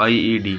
IED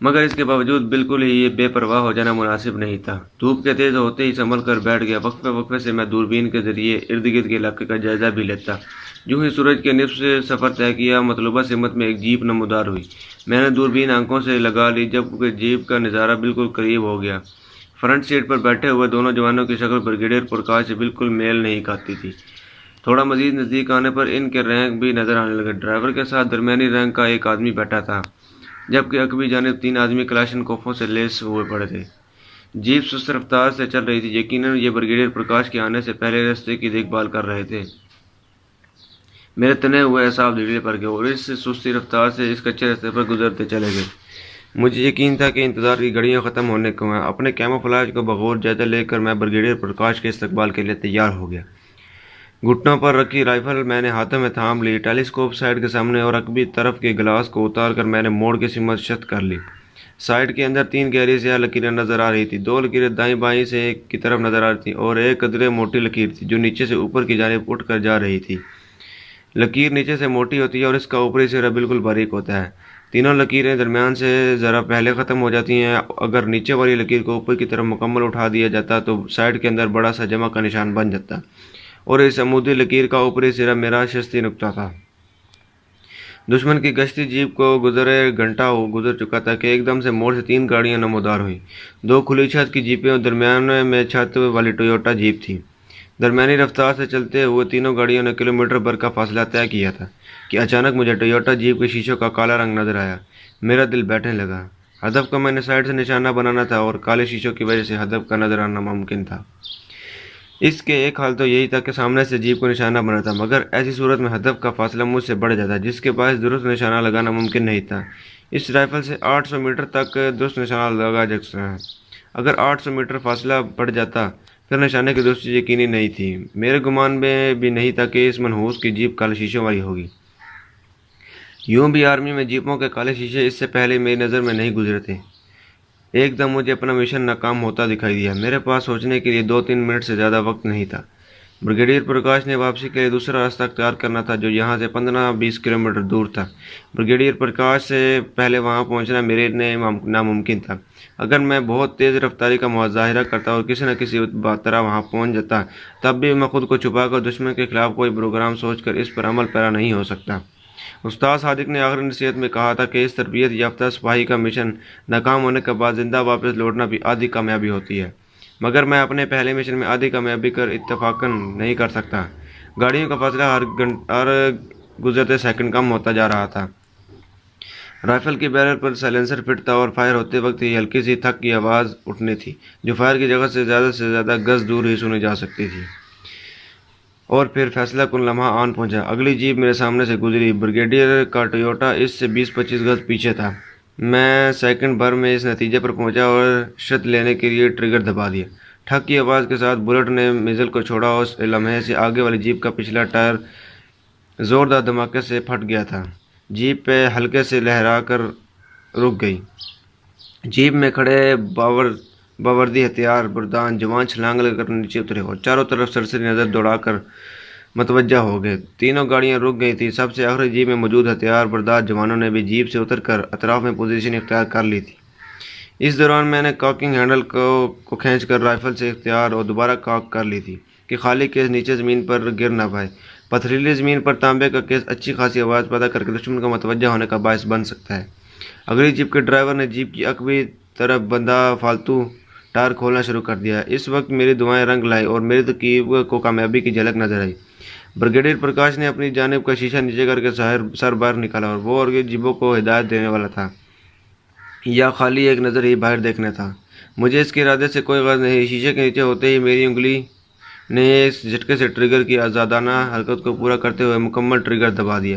مگر اس کے باوجود بالکل ہی یہ بے پرواہ ہو جانا مناسب نہیں تھا۔ دھوپ کے تیز ہوتے ہی سنبھل کر بیٹھ گیا۔ وقفے وقفے سے میں دوربین کے ذریعے ارد گرد کے علاقے کا جائزہ بھی لیتا۔ جو ہی سورج کے نصف سے سفر طے کیا، مطلوبہ سمت میں ایک جیپ نمودار ہوئی۔ میں نے دوربین آنکھوں سے لگا لی جب کہ جیپ کا نظارہ بالکل قریب ہو گیا۔ فرنٹ سیٹ پر بیٹھے ہوئے دونوں جوانوں کی شکل بریگیڈیئر پرکاش سے بالکل میل نہیں کھاتی تھی۔ تھوڑا مزید نزدیک آنے پر ان کے رینک بھی نظر آنے لگے۔ ڈرائیور کے ساتھ درمیانی رینک کا ایک آدمی بیٹھا تھا، جبکہ عقبی جانب 3 آدمی کلاشن کوفوں سے لیس ہوئے پڑے تھے۔ جیپ سست رفتار سے چل رہی تھی۔ یقیناً یہ بریگیڈیئر پرکاش کے آنے سے پہلے راستے کی دیکھ بھال کر رہے تھے۔ میرے تنے ہوئے اعصاب ڈھیلے پڑ گئے اور اس سستی رفتار سے اس کچے راستے پر گزرتے چلے گئے۔ مجھے یقین تھا کہ انتظار کی گھڑیاں ختم ہونے کو ہیں۔ اپنے کیموفلاج کو بغور جائزہ لے کر میں بریگیڈیئر پرکاش کے استقبال کے لیے تیار ہو گیا۔ گھٹنوں پر رکھی رائفل میں نے ہاتھوں میں تھام لی۔ ٹیلیسکوپ سائٹ کے سامنے اور عقبی طرف کے گلاس کو اتار کر میں نے موڑ کی سمت شت کر لی۔ سائٹ کے اندر 3 گہری سیاہ لکیریں نظر آ رہی تھیں۔ 2 لکیریں دائیں بائیں سے ایک کی طرف نظر آ رہی تھیں اور ایک قدرے موٹی لکیر تھی جو نیچے سے اوپر کی جانب اٹھ کر جا رہی تھی۔ لکیر نیچے سے موٹی ہوتی ہے اور اس کا اوپری سرا بالکل باریک ہوتا ہے۔ تینوں لکیریں درمیان سے ذرا پہلے ختم ہو جاتی ہیں۔ اگر نیچے والی لکیر کو اوپر کی طرف مکمل اٹھا دیا جاتا تو سائٹ کے اندر بڑا سا جمع کا نشان بن جاتا، اور اس عمودی لکیر کا اوپری سرا میرا شستی نقطہ تھا۔ دشمن کی گشتی جیپ کو گزرے گھنٹہ گزر چکا تھا کہ ایک دم سے موڑ سے 3 گاڑیاں نمودار ہوئیں۔ 2 کھلی چھت کی جیپیں اور درمیان میں چھت والی ٹویوٹا جیپ تھی۔ درمیانی رفتار سے چلتے ہوئے تینوں گاڑیوں نے کلومیٹر بھر کا فاصلہ طے کیا تھا کہ اچانک مجھے ٹویوٹا جیپ کے شیشوں کا کالا رنگ نظر آیا۔ میرا دل بیٹھنے لگا۔ ہدف کا میں نے سائڈ سے نشانہ بنانا تھا اور کالے شیشوں کی وجہ سے ہدف کا نظر آنا ممکن تھا۔ اس کے ایک حال تو یہی تھا کہ سامنے سے جیپ کو نشانہ بنا تھا، مگر ایسی صورت میں ہدف کا فاصلہ مجھ سے بڑھ جاتا جس کے باعث درست نشانہ لگانا ممکن نہیں تھا۔ اس رائفل سے 800 میٹر تک درست نشانہ لگا جا سکتا ہے۔ اگر 800 میٹر فاصلہ بڑھ جاتا پھر نشانے کی درستی یقینی نہیں تھی۔ میرے گمان میں بھی نہیں تھا کہ اس منحوس کی جیپ کالے شیشوں والی ہوگی۔ یوں بھی آرمی میں جیپوں کے کالے شیشے اس سے پہلے میری نظر میں نہیں گزرے تھے۔ ایک دم مجھے اپنا مشن ناکام ہوتا دکھائی دیا۔ میرے پاس سوچنے کے لیے 2-3 منٹ سے زیادہ وقت نہیں تھا۔ بریگیڈیئر پرکاش نے واپسی کے لیے دوسرا راستہ اختیار کرنا تھا جو یہاں سے 15-20 کلومیٹر دور تھا۔ بریگیڈیئر پرکاش سے پہلے وہاں پہنچنا میرے لیے ناممکن تھا۔ اگر میں بہت تیز رفتاری کا مظاہرہ کرتا اور کسی نہ کسی طرح وہاں پہنچ جاتا تب بھی میں خود کو چھپا کر دشمن کے خلاف کوئی پروگرام سوچ کر اس پر عمل پیرا نہیں ہو سکتا۔ استاد صادق نے آخری نصیحت میں کہا تھا کہ اس تربیت یافتہ سپاہی کا مشن ناکام ہونے کے بعد زندہ واپس لوٹنا بھی آدھی کامیابی ہوتی ہے، مگر میں اپنے پہلے مشن میں آدھی کامیابی کر اتفاقاً نہیں کر سکتا۔ گاڑیوں کا فاصلہ ہر گزرتے سیکنڈ کم ہوتا جا رہا تھا۔ رائفل کی بیرل پر سائلنسر فٹ تھا اور فائر ہوتے وقت ہی ہلکی سی تھک کی آواز اٹھنی تھی جو فائر کی جگہ سے زیادہ گز دور ہی سنی جا سکتی تھی۔ اور پھر فیصلہ کن لمحہ آن پہنچا۔ اگلی جیپ میرے سامنے سے گزری۔ بریگیڈیئر کا ٹویوٹا اس سے 20-25 گز پیچھے تھا۔ میں سیکنڈ بھر میں اس نتیجے پر پہنچا اور شت لینے کے لیے ٹریگر دبا دیا۔ ٹھک کی آواز کے ساتھ بلٹ نے میزل کو چھوڑا اور اس لمحے سے آگے والی جیپ کا پچھلا ٹائر زوردار دھماکے سے پھٹ گیا تھا۔ جیپ پہ ہلکے سے لہرا کر رک گئی۔ جیپ میں کھڑے باوردی ہتھیار بردار جوان چھلانگ لے کر نیچے اترے اور چاروں طرف سرسری نظر دوڑا کر متوجہ ہو گئے۔ تینوں گاڑیاں رک گئی تھیں۔ سب سے آخری جیپ میں موجود ہتھیار بردار جوانوں نے بھی جیپ سے اتر کر اطراف میں پوزیشن اختیار کر لی تھی۔ اس دوران میں نے کاکنگ ہینڈل کو کھینچ کر رائفل سے اختیار اور دوبارہ کاک کر لی تھی کہ خالی کیس نیچے زمین پر گر نہ پائے۔ پتھریلی زمین پر تانبے کا کیس اچھی خاصی آواز پیدا کر کے دشمن کا متوجہ ہونے کا باعث بن سکتا ہے۔ اگلی جیپ کے ڈرائیور نے جیپ کی عقبی طرف بندہ فالتو ٹائر کھولنا شروع کر دیا۔ اس وقت میری دعائیں رنگ لائی اور میری ترکیب کو کامیابی کی جھلک نظر آئی۔ بریگیڈیئر پرکاش نے اپنی جانب کا شیشہ نیچے کر کے سر باہر نکالا اور وہ اور جیبوں کو ہدایت دینے والا تھا یا خالی ایک نظر ہی باہر دیکھنا تھا، مجھے اس کے ارادے سے کوئی غرض نہیں۔ شیشے کے نیچے ہوتے ہی میری انگلی نے اس جھٹکے سے ٹریگر کی آزادانہ حرکت کو پورا کرتے ہوئے مکمل ٹریگر دبا دیا۔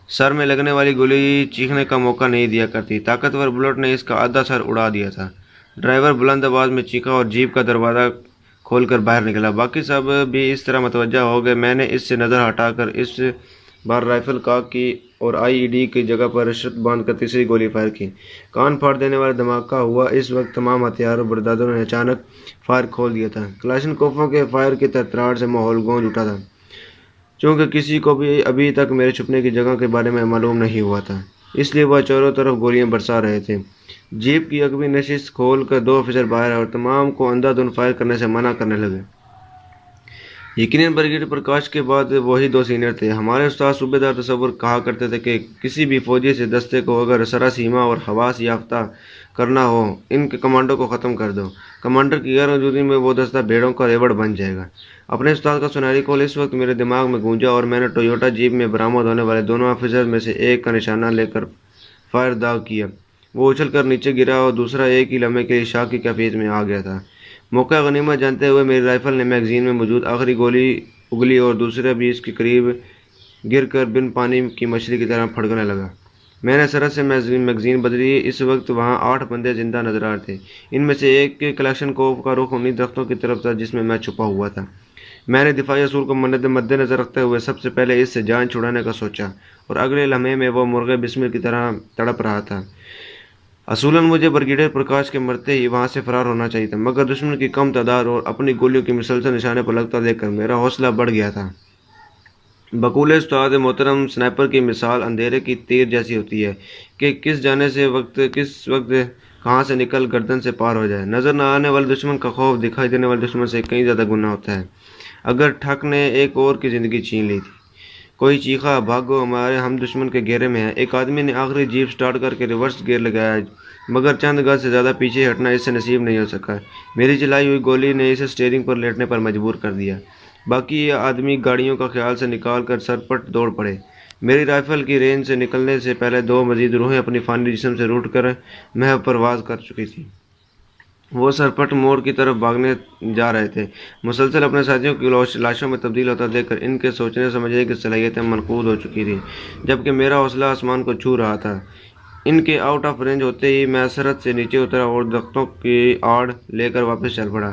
سر میں لگنے والی گولی چیخنے کا موقع نہیں دیا کرتی۔ طاقتور بلٹ نے اس کا آدھا سر اڑا دیا تھا۔ ڈرائیور بلند آواز میں چیخا اور جیپ کا دروازہ کھول کر باہر نکلا۔ باقی سب بھی اس طرح متوجہ ہو گئے۔ میں نے اس سے نظر ہٹا کر اس بار رائفل کاک کی اور آئی ای ڈی کی جگہ پر شرط باندھ کر تیسری گولی فائر کی۔ کان پھاڑ دینے والا دھماکہ ہوا۔ اس وقت تمام ہتھیار برداروں نے اچانک فائر کھول دیا تھا۔ کلاشن کوفوں کے فائر کی تڑتڑاہٹ سے ماحول گونج اٹھا تھا، چونکہ کسی کو بھی ابھی تک میرے چھپنے کی جگہ کے بارے میں معلوم نہیں ہوا تھا، اس لیے وہ چاروں طرف گولیاں برسا رہے تھے۔ جیپ کی عقبی نشست کھول کر 2 آفیسر باہر آئے اور تمام کو اندھا دھند فائر کرنے سے منع کرنے لگے۔ یقیناً بریگیڈیئر پرکاش کے بعد وہی 2 سینئر تھے۔ ہمارے استاد صوبیدار تصور کہا کرتے تھے کہ کسی بھی فوجی سے دستے کو اگر سراسیما اور حواس یافتہ کرنا ہو، ان کے کمانڈو کو ختم کر دو۔ کمانڈر کی غیر موجودگی میں وہ دستہ بھیڑوں کا ریوڑ بن جائے گا۔ اپنے استاد کا سنہری قول اس وقت میرے دماغ میں گونجا اور میں نے ٹویوٹا جیپ میں برآمد ہونے والے دونوں آفیسر میں سے ایک کا نشانہ لے کر فائر داغ کیا۔ وہ اچھل کر نیچے گرا اور دوسرا ایک ہی لمحے کے لیے شاک کی کیفیت میں آ گیا تھا۔ موقع غنیمت جانتے ہوئے میری رائفل نے میگزین میں موجود آخری گولی اگلی اور دوسرا بھی اس کے قریب گر کر بن پانی کی مچھلی کی طرح پھڑکنے لگا۔ میں نے سرحد سے میگزین بدلی۔ اس وقت وہاں 8 بندے زندہ نظر آ رہے تھے۔ ان میں سے ایک کے کلیکشن کوپ کا رخ انہی درختوں کی طرف تھا جس میں چھپا ہوا تھا۔ میں نے دفاعی اصول کو مد نظر رکھتے ہوئے سب سے پہلے اس سے جان چھڑانے کا سوچا اور اگلے لمحے میں وہ مرغے بسمل کی طرح تڑپ رہا تھا۔ اصولاً مجھے بریگیڈیئر پرکاش کے مرتے ہی وہاں سے فرار ہونا چاہیے تھا، مگر دشمن کی کم تعداد اور اپنی گولیوں کی مسلسل نشانے پر لگتا دیکھ کر میرا حوصلہ بڑھ گیا تھا۔ بقول استاد محترم، سنائپر کی مثال اندھیرے کی تیر جیسی ہوتی ہے کہ کس وقت کہاں سے نکل گردن سے پار ہو جائے۔ نظر نہ آنے والے دشمن کا خوف دکھائی دینے والے دشمن سے کہیں زیادہ گنا ہوتا ہے۔ اگر ٹھگ نے ایک اور کی زندگی چھین لی تھی۔ کوئی چیخا، بھاگو، ہم دشمن کے گھیرے میں ہیں۔ ایک آدمی نے آخری جیپ سٹارٹ کر کے ریورس گیئر لگایا، مگر چند گز سے زیادہ پیچھے ہٹنا اس سے نصیب نہیں ہو سکا۔ میری چلائی ہوئی گولی نے اسے اسٹیئرنگ پر لیٹنے پر مجبور کر دیا۔ باقی یہ آدمی گاڑیوں کا خیال سے نکال کر سرپٹ دوڑ پڑے۔ میری رائفل کی رینج سے نکلنے سے پہلے 2 مزید روحیں اپنی فانی جسم سے روٹ کر محو پرواز کر چکی تھیں۔ وہ سرپٹ موڑ کی طرف بھاگنے جا رہے تھے، مسلسل اپنے ساتھیوں کی لاشوں میں تبدیل ہوتا دیکھ کر ان کے سوچنے سمجھنے کی صلاحیتیں منقوض ہو چکی تھیں، جبکہ میرا حوصلہ آسمان کو چھو رہا تھا۔ ان کے آؤٹ آف رینج ہوتے ہی میں سرحد سے نیچے اترا اور درختوں کی آڑ لے کر واپس چل پڑا۔